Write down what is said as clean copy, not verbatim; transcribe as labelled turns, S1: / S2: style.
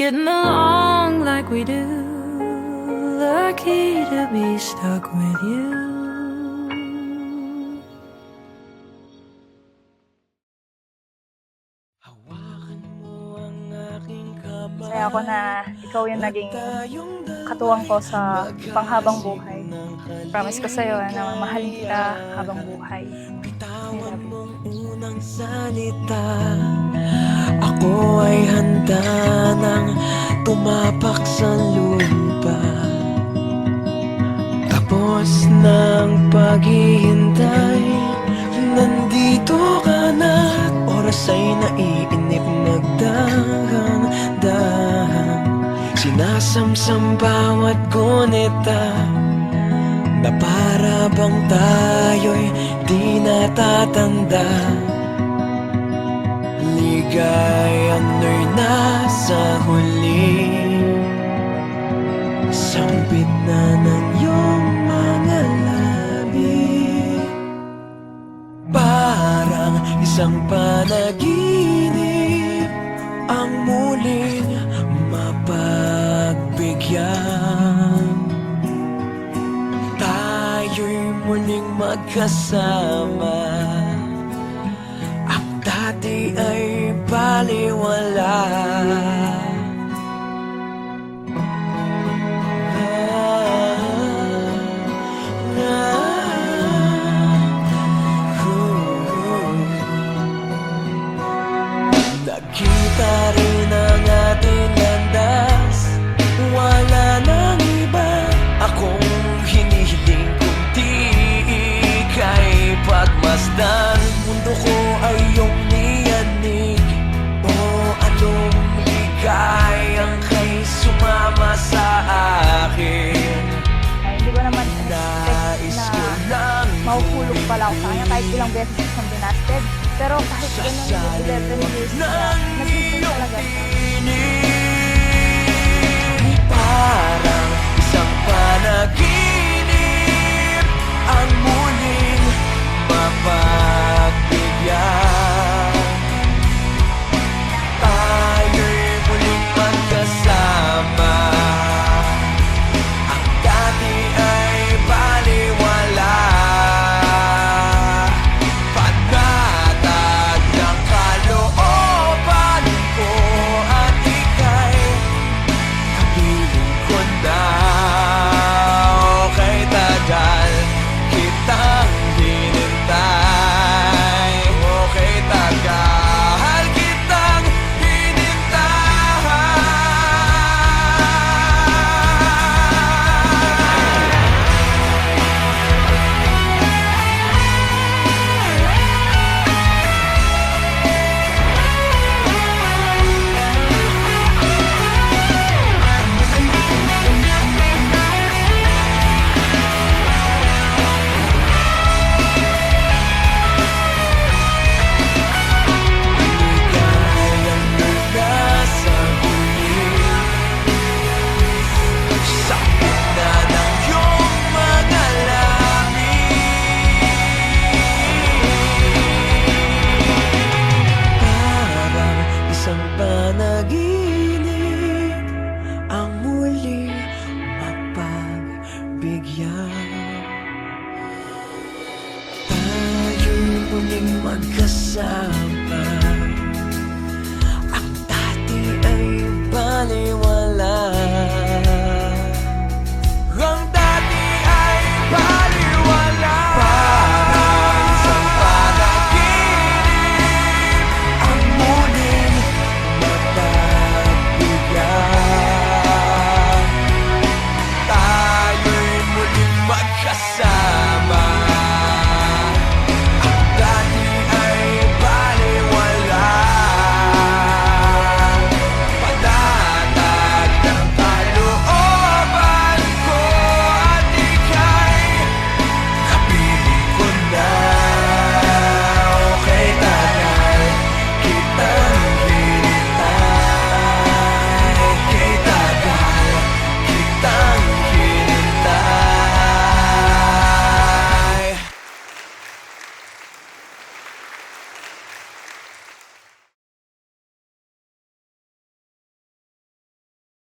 S1: getting along like we do. Lucky to be stuck with you.
S2: Masaya ako na ikaw yung naging katuwang ko sa panghabang buhay. Promise ko sa'yo na mamahalin kita habang buhay.
S3: Bitawan mong unang salita, ako ay handa nang tumapak sa lupa. Tapos ng paghihintay, nandito ka na. Oras ay naiinip, nagdahan-dahan. Sinasamsam bawat gunita, na para bang tayo'y di natatanda. Ligayan mo'y nasa huli, sambit na ng iyong mga labi. Parang isang panaginip ang muling mapagbigyan. Tayo'y muling magkasama, ang dati ay baliwala. Nakita rin ang ating landas, wala nang iba akong hinihiling kundi ika'y pagmasdan. Mundo ko ay iyong niyanig, o anong ligayang kay sumama sa akin.
S2: Ay, hindi ko naman
S3: Nais ko
S2: expect na
S3: lang
S2: mahuhulog pala ako sa kanya kahit ilang beses ko siyang binasted. Pero kahit ganun yung 11 years na nag-improve talaga siya.
S3: Parang isang panaginip ang muling mapagbigyan. Tayo'y muling magkasama, ang dati ay baliwala. Panatag ng kalooban ko at ika'y kapiling ko na. Okay, tagal kitang hinintay. Okay, tagal kitang hinintay. Ligayang nasa huli, sa gitna ng iyong mga labi. Parang isang